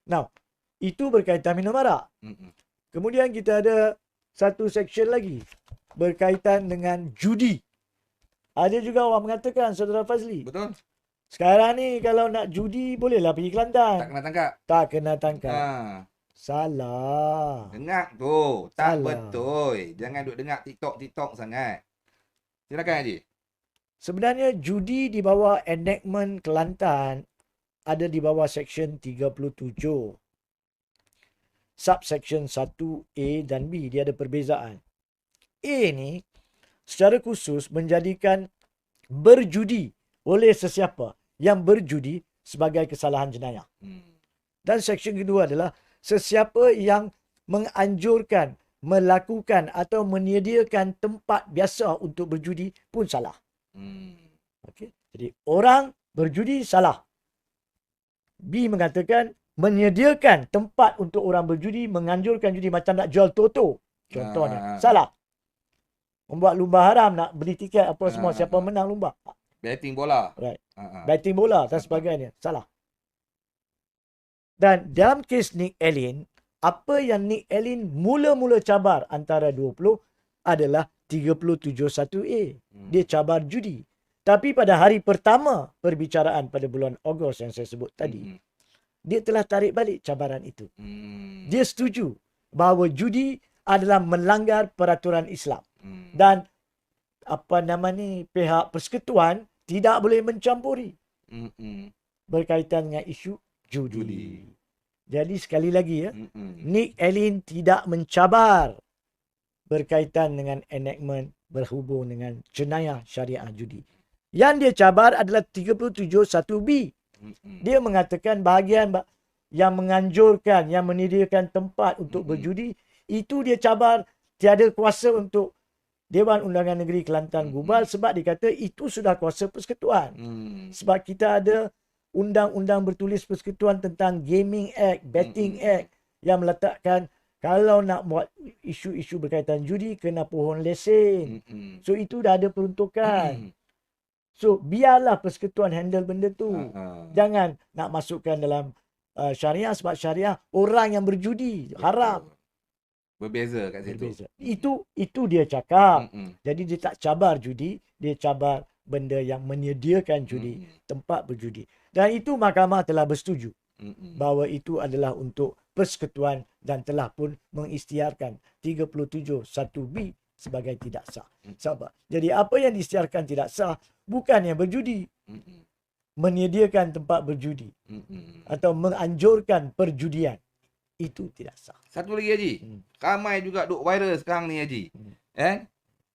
Now, itu berkaitan minum arak. Kemudian kita ada satu section lagi berkaitan dengan judi. Ada juga orang mengatakan, Saudara Fazli, Betul? sekarang ni kalau nak judi bolehlah pergi Kelantan. Tak kena tangkap. Tak kena tangkap. Ha. Salah. Dengar tu. Tak Salah. betul. Jangan duk dengar TikTok sangat. Silakan Haji. Sebenarnya judi di bawah enactment Kelantan ada di bawah section 37. Subsection 1A dan B. Dia ada perbezaan. A ni secara khusus menjadikan berjudi oleh sesiapa yang berjudi sebagai kesalahan jenayah. Dan section kedua adalah sesiapa yang menganjurkan, melakukan atau menyediakan tempat biasa untuk berjudi pun salah. Okey. Jadi orang berjudi salah. B mengatakan menyediakan tempat untuk orang berjudi, menganjurkan judi macam nak jual toto. Contohnya. Salah. Membuat lumba haram, nak beli tiket apa semua, siapa menang lumba. Betting bola. Right. Betting bola dan sebagainya. Salah. Dan dalam kes Nick Allen, apa yang Nick Allen mula-mula cabar antara 20 adalah 371A. Dia cabar judi. Tapi pada hari pertama perbicaraan pada bulan Ogos yang saya sebut tadi, dia telah tarik balik cabaran itu. Dia setuju bahawa judi adalah melanggar peraturan Islam. Dan pihak persekutuan tidak boleh mencampuri berkaitan dengan isu judi. Jadi sekali lagi Nick Allen tidak mencabar berkaitan dengan enactment berhubung dengan jenayah syariah judi. Yang dia cabar adalah 371B. Dia mengatakan bahagian yang menganjurkan, yang menyediakan tempat untuk berjudi, itu dia cabar tiada kuasa untuk Dewan Undangan Negeri Kelantan gubal sebab dia kata itu sudah kuasa persekutuan. Sebab kita ada undang-undang bertulis persekutuan tentang Gaming Act, Betting Act yang meletakkan kalau nak buat isu-isu berkaitan judi kena pohon lesen. So itu dah ada peruntukan. So biarlah persekutuan handle benda tu. Jangan nak masukkan dalam syariah sebab syariah orang yang berjudi haram. Berbeza kat situ. Berbeza. Itu dia cakap. Jadi dia tak cabar judi, dia cabar benda yang menyediakan judi, tempat berjudi. Dan itu mahkamah telah bersetuju bahawa itu adalah untuk persekutuan dan telah pun mengisytiharkan 371B sebagai tidak sah. Sabar. Jadi apa yang diisytiharkan tidak sah bukannya berjudi. Menyediakan tempat berjudi atau menganjurkan perjudian. Itu tidak sah. Satu lagi Haji. Ramai juga duk viral sekarang ni Haji.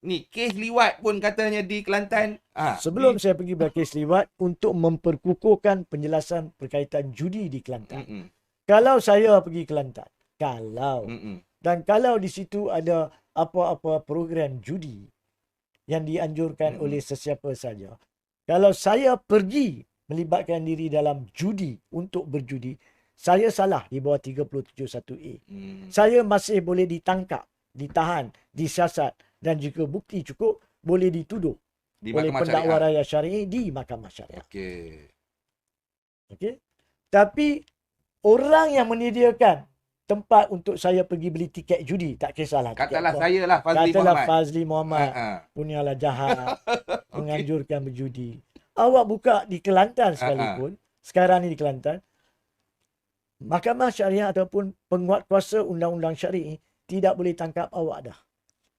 Ni kes liwat pun katanya di Kelantan. Sebelum saya pergi pada kes liwat, untuk memperkukuhkan penjelasan berkaitan judi di Kelantan. Kalau saya pergi Kelantan, dan kalau di situ ada apa-apa program judi yang dianjurkan oleh sesiapa saja, kalau saya pergi melibatkan diri dalam judi untuk berjudi, saya salah di bawah 371A. Saya masih boleh ditangkap, ditahan, disiasat dan jika bukti cukup boleh dituduh di oleh pendakwa raya syar'i di mahkamah syariah. Okey. Tapi orang yang menyediakan tempat untuk saya pergi beli tiket judi, tak kisahlah. Katalah saya lah Fazli Katalah Muhammad. Fazli Muhammad. Punyalah jahat. Menganjurkan berjudi. Awak buka di Kelantan sekalipun. Sekarang ni di Kelantan. Mahkamah syariah ataupun penguatkuasa undang-undang syar'i tidak boleh tangkap awak dah.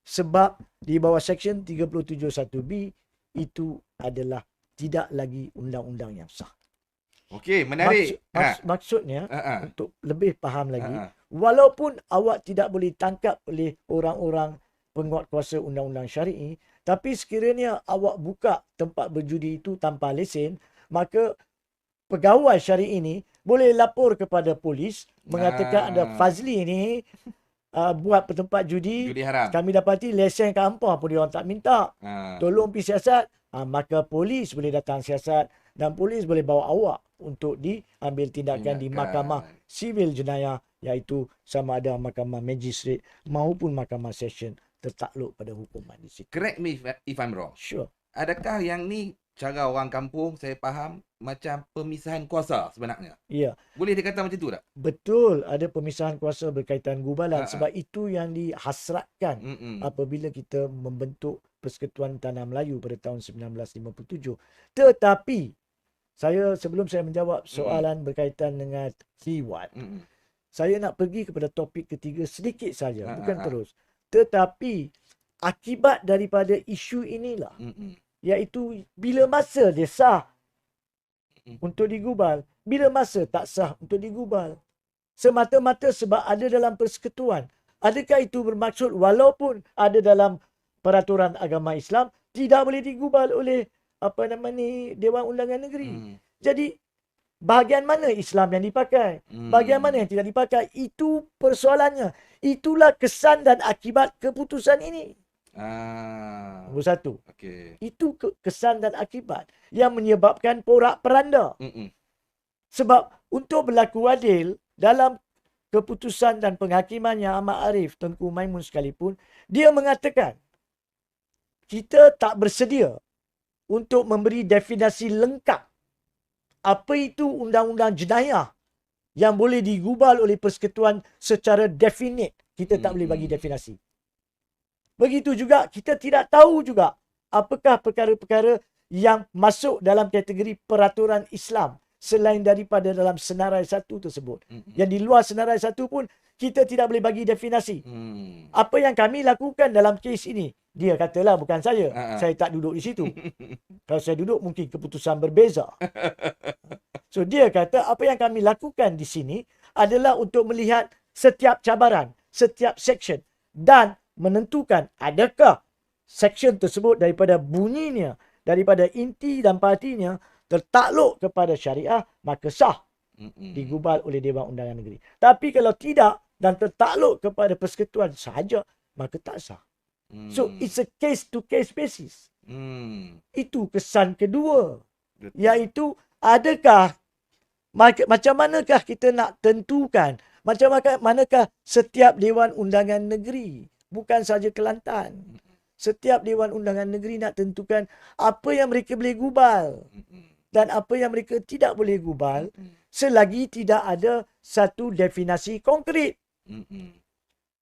Sebab di bawah section 371B itu adalah tidak lagi undang-undang yang sah. Okey, menarik. Maksudnya untuk lebih faham lagi, walaupun awak tidak boleh tangkap oleh orang-orang penguatkuasa undang-undang syar'i, tapi sekiranya awak buka tempat berjudi itu tanpa lesen, maka pegawai syar'i ini boleh lapor kepada polis mengatakan ada Fazli ni buat tempat judi haram. Kami dapati lesen kat hampa pun dia orang tak minta. Tolong pergi siasat. Maka polis boleh datang siasat dan polis boleh bawa awak untuk diambil tindakan di mahkamah sivil jenayah, iaitu sama ada mahkamah magistrate maupun mahkamah session tertakluk pada hukuman di situ. Correct me if I'm wrong. Sure. Adakah yang ni cara orang kampung saya faham macam pemisahan kuasa sebenarnya. Ya, Boleh dikata macam tu tak? betul ada pemisahan kuasa berkaitan gubalan. Ha, ha. Sebab itu yang dihasratkan Mm-mm. apabila kita membentuk Persekutuan Tanah Melayu pada tahun 1957. Tetapi sebelum saya menjawab soalan berkaitan dengan Kiwat, Mm-mm. saya nak pergi kepada topik ketiga sedikit saja, Ha, bukan ha, ha. terus. Tetapi akibat daripada isu inilah, Mm-mm. iaitu bila masa dia sah untuk digubal, bila masa tak sah untuk digubal. Semata-mata sebab ada dalam persekutuan. Adakah itu bermaksud walaupun ada dalam peraturan agama Islam tidak boleh digubal oleh Dewan Undangan Negeri? Jadi bahagian mana Islam yang dipakai? Bahagian mana yang tidak dipakai? Itu persoalannya. Itulah kesan dan akibat keputusan ini. Nombor satu. Okay. Itu kesan dan akibat yang menyebabkan porak-peranda. Sebab untuk berlaku adil dalam keputusan dan penghakiman yang amat arif Tengku Maimun sekalipun, dia mengatakan kita tak bersedia untuk memberi definisi lengkap apa itu undang-undang jenayah yang boleh digubal oleh persekutuan secara definite. Kita tak boleh bagi definisi. Begitu juga kita tidak tahu juga apakah perkara-perkara yang masuk dalam kategori peraturan Islam selain daripada dalam senarai satu tersebut. Yang di luar senarai satu pun kita tidak boleh bagi definisi. Apa yang kami lakukan dalam kes ini, dia katalah bukan saya. Saya tak duduk di situ. Kalau saya duduk mungkin keputusan berbeza. So dia kata apa yang kami lakukan di sini adalah untuk melihat setiap cabaran, setiap section dan menentukan adakah section tersebut daripada bunyinya, daripada inti dan partinya tertakluk kepada syariah, maka sah digubal oleh Dewan Undangan Negeri. Tapi kalau tidak dan tertakluk kepada persekutuan sahaja, maka tak sah. So it's a case to case basis. Itu kesan kedua. Iaitu adakah macam manakah kita nak tentukan, macam manakah setiap Dewan Undangan Negeri, bukan saja Kelantan. Setiap Dewan Undangan Negeri nak tentukan apa yang mereka boleh gubal dan apa yang mereka tidak boleh gubal selagi tidak ada satu definisi konkret.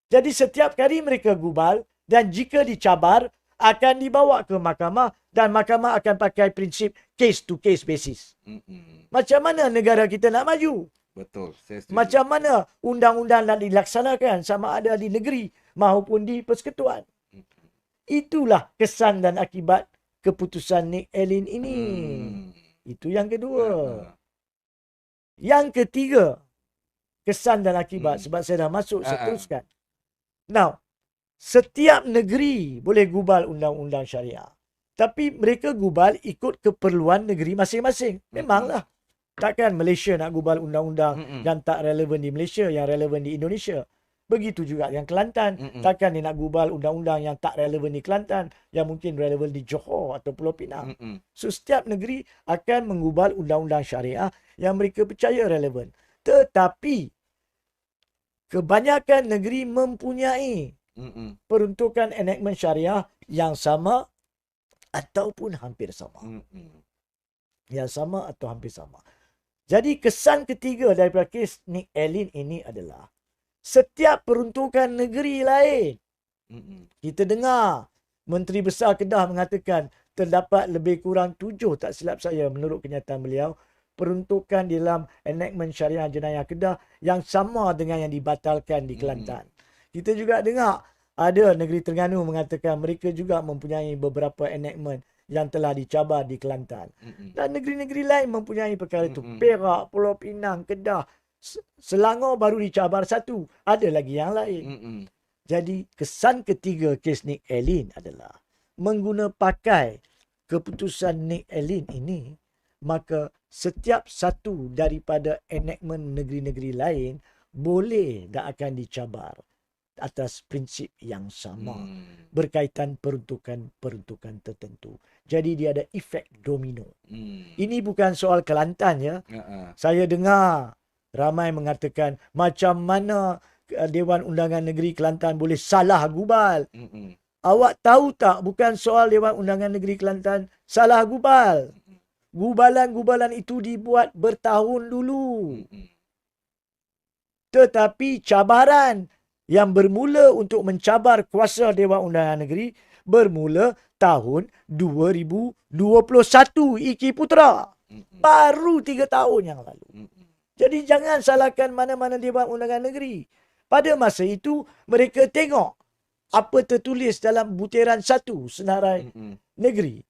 Jadi setiap kali mereka gubal dan jika dicabar akan dibawa ke mahkamah dan mahkamah akan pakai prinsip case to case basis. Macam mana negara kita nak maju? Betul, saya setuju. Macam mana undang-undang nak dilaksanakan sama ada di negeri maupun di persekutuan? Itulah kesan dan akibat keputusan Nick Allen ini. Itu yang kedua. Yang ketiga, kesan dan akibat. Sebab saya dah masuk, saya teruskan. Now, setiap negeri boleh gubal undang-undang syariah. Tapi mereka gubal ikut keperluan negeri masing-masing. Memanglah. Takkan Malaysia nak gubal undang-undang yang tak relevan di Malaysia, yang relevan di Indonesia. Begitu juga yang Kelantan. Takkan dia nak gubal undang-undang yang tak relevan di Kelantan, yang mungkin relevan di Johor atau Pulau Pinang. So, setiap negeri akan menggubal undang-undang syariah yang mereka percaya relevan. Tetapi, kebanyakan negeri mempunyai peruntukan enactment syariah yang sama ataupun hampir sama. Yang sama atau hampir sama. Jadi, kesan ketiga daripada kes Nick Allen ini adalah setiap peruntukan negeri lain. Kita dengar Menteri Besar Kedah mengatakan terdapat lebih kurang 7, tak silap saya menurut kenyataan beliau, peruntukan di dalam enactment syariah jenayah Kedah yang sama dengan yang dibatalkan di Kelantan. Kita juga dengar ada negeri Terengganu mengatakan mereka juga mempunyai beberapa enactment yang telah dicabar di Kelantan. Dan negeri-negeri lain mempunyai perkara itu. Perak, Pulau Pinang, Kedah, Selangor baru dicabar satu. Ada lagi yang lain. Jadi kesan ketiga kes Nick Allen adalah pakai keputusan Nick Allen ini, maka setiap satu daripada enactment negeri-negeri lain boleh dan akan dicabar atas prinsip yang sama berkaitan peruntukan tertentu. Jadi dia ada efek domino. Ini bukan soal Kelantan ya. Saya dengar ramai mengatakan macam mana Dewan Undangan Negeri Kelantan boleh salah gubal. Awak tahu tak bukan soal Dewan Undangan Negeri Kelantan salah gubal. gubalan-gubalan itu dibuat bertahun dulu. Tetapi cabaran yang bermula untuk mencabar kuasa Dewan Undangan Negeri bermula tahun 2021, Iki Putra. Baru 3 tahun yang lalu. Jadi jangan salahkan mana-mana Dewan Undangan Negeri. Pada masa itu, mereka tengok apa tertulis dalam butiran 1 Senarai Negeri.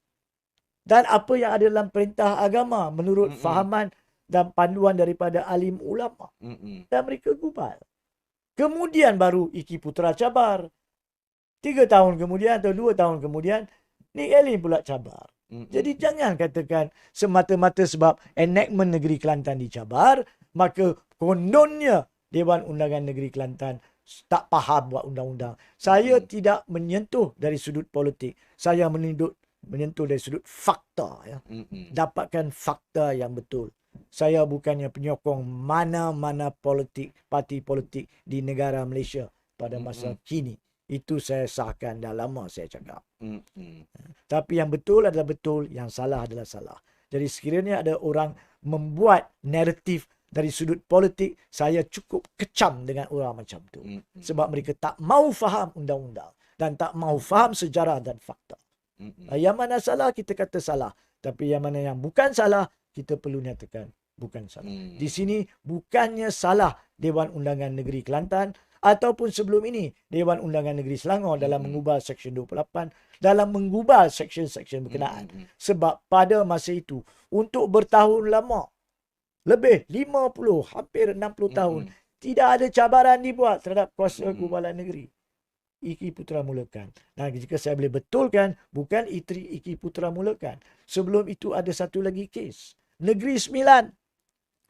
Dan apa yang ada dalam perintah agama menurut fahaman dan panduan daripada alim ulama. Dan mereka gubal. Kemudian baru Iki Putra cabar. 3 tahun kemudian atau 2 tahun kemudian, Nick Allen pula cabar. Jadi jangan katakan semata-mata sebab enactment Negeri Kelantan dicabar, maka kononnya Dewan Undangan Negeri Kelantan tak faham buat undang-undang. Saya tidak menyentuh dari sudut politik. Saya menyentuh dari sudut fakta. Ya. Dapatkan fakta yang betul. Saya bukannya penyokong mana-mana parti politik di negara Malaysia pada masa kini. Itu saya sahkan dah lama saya cakap. Tapi yang betul adalah betul, yang salah adalah salah. Jadi sekiranya ada orang membuat naratif dari sudut politik, saya cukup kecam dengan orang macam tu. Sebab mereka tak mau faham undang-undang dan tak mau faham sejarah dan fakta. Yang mana salah, kita kata salah. Tapi yang mana yang bukan salah, kita perlu nyatakan bukan salah. Di sini bukannya salah Dewan Undangan Negeri Kelantan ataupun sebelum ini Dewan Undangan Negeri Selangor dalam mengubah Seksyen 28, dalam mengubah seksyen-seksyen berkenaan. Sebab pada masa itu, untuk bertahun lama, lebih 50, hampir 60 tahun, tidak ada cabaran dibuat terhadap kuasa gubalan negeri. Iki Putra mulakan. Dan jika saya boleh betulkan, bukan Iki Putra mulakan. Sebelum itu ada satu lagi kes. Negeri Sembilan.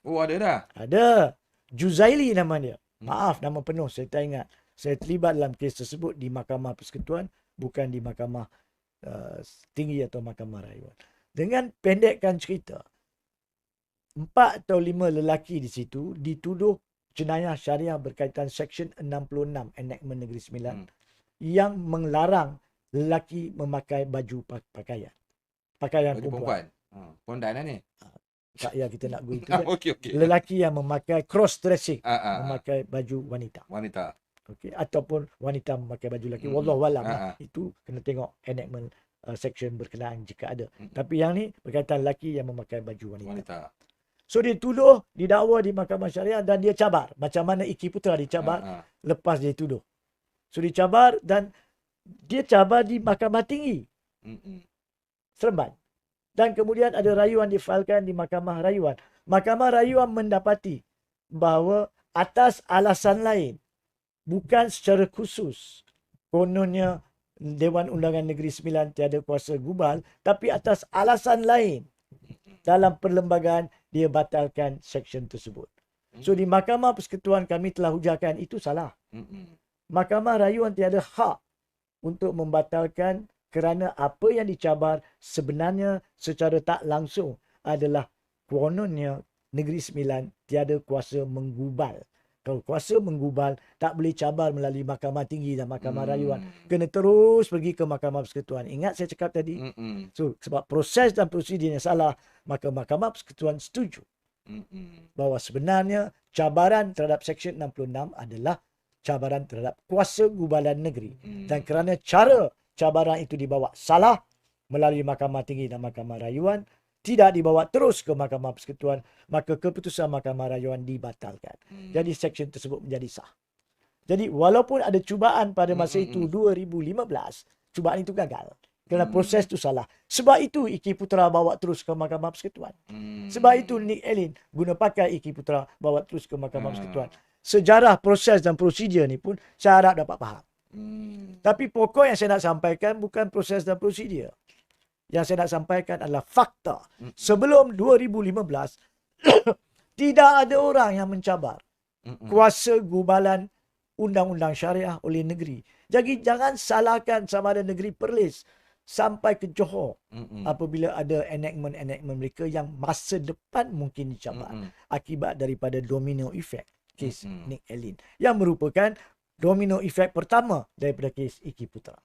Oh, ada dah? Ada. Juzaili nama dia. Maaf, nama penuh saya tak ingat. Saya terlibat dalam kes tersebut di Mahkamah Persekutuan, bukan di Mahkamah Tinggi atau Mahkamah Rayuan. Dengan pendekkan cerita, 4 atau 5 lelaki di situ dituduh jenayah syariah berkaitan Seksyen 66 Enactment Negeri Sembilan yang melarang lelaki memakai baju pakaian perempuan. Pondan lah ni. Tak payah kita nak go itu. Okay. Lelaki yang memakai cross dressing, memakai baju wanita. Okey, ataupun wanita memakai baju lelaki. Wallahualam. Itu kena tengok enactment section berkenaan jika ada. Tapi yang ni berkaitan lelaki yang memakai baju wanita. So dia tuduh, didakwa di Mahkamah Syariah dan dia cabar. Macam mana Iki Putra dicabar lepas dia tuduh. So dia cabar dan dia cabar di Mahkamah Tinggi. Seremban. Dan kemudian ada rayuan difailkan di Mahkamah Rayuan. Mahkamah Rayuan mendapati bahawa atas alasan lain, bukan secara khusus, kononnya Dewan Undangan Negeri Sembilan tiada kuasa gubal, tapi atas alasan lain, dalam perlembagaan dia batalkan seksyen tersebut. So di Mahkamah Persekutuan kami telah hujahkan itu salah. Mahkamah Rayuan tiada hak untuk membatalkan kerana apa yang dicabar sebenarnya secara tak langsung adalah kononnya Negeri Sembilan tiada kuasa menggubal. Kalau kuasa menggubal, tak boleh cabar melalui Mahkamah Tinggi dan Mahkamah Rayuan. Kena terus pergi ke Mahkamah Persekutuan. Ingat saya cakap tadi? So, sebab proses dan prosedurnya salah, maka Mahkamah Persekutuan setuju bahawa sebenarnya cabaran terhadap Seksyen 66 adalah cabaran terhadap kuasa gubalan negeri. Dan kerana cara cabaran itu dibawa salah melalui Mahkamah Tinggi dan Mahkamah Rayuan, tidak dibawa terus ke Mahkamah Persekutuan, maka keputusan Mahkamah Rayuan dibatalkan. Jadi seksyen tersebut menjadi sah. Jadi walaupun ada cubaan pada masa itu 2015, cubaan itu gagal. Kerana proses itu salah. Sebab itu Iki Putra bawa terus ke Mahkamah Persekutuan. Sebab itu Nick Allen guna pakai Iki Putra bawa terus ke Mahkamah Persekutuan. Sejarah proses dan prosedur ni pun saya harap dapat faham. Tapi pokok yang saya nak sampaikan bukan proses dan prosedur. Yang saya nak sampaikan adalah fakta. Sebelum 2015, tidak ada orang yang mencabar kuasa gubalan undang-undang syariah oleh negeri. Jadi jangan salahkan sama ada negeri Perlis sampai ke Johor apabila ada enactment-enactment mereka yang masa depan mungkin dicabar akibat daripada domino effect kes Nick Allen yang merupakan domino effect pertama daripada kes Iki Putra.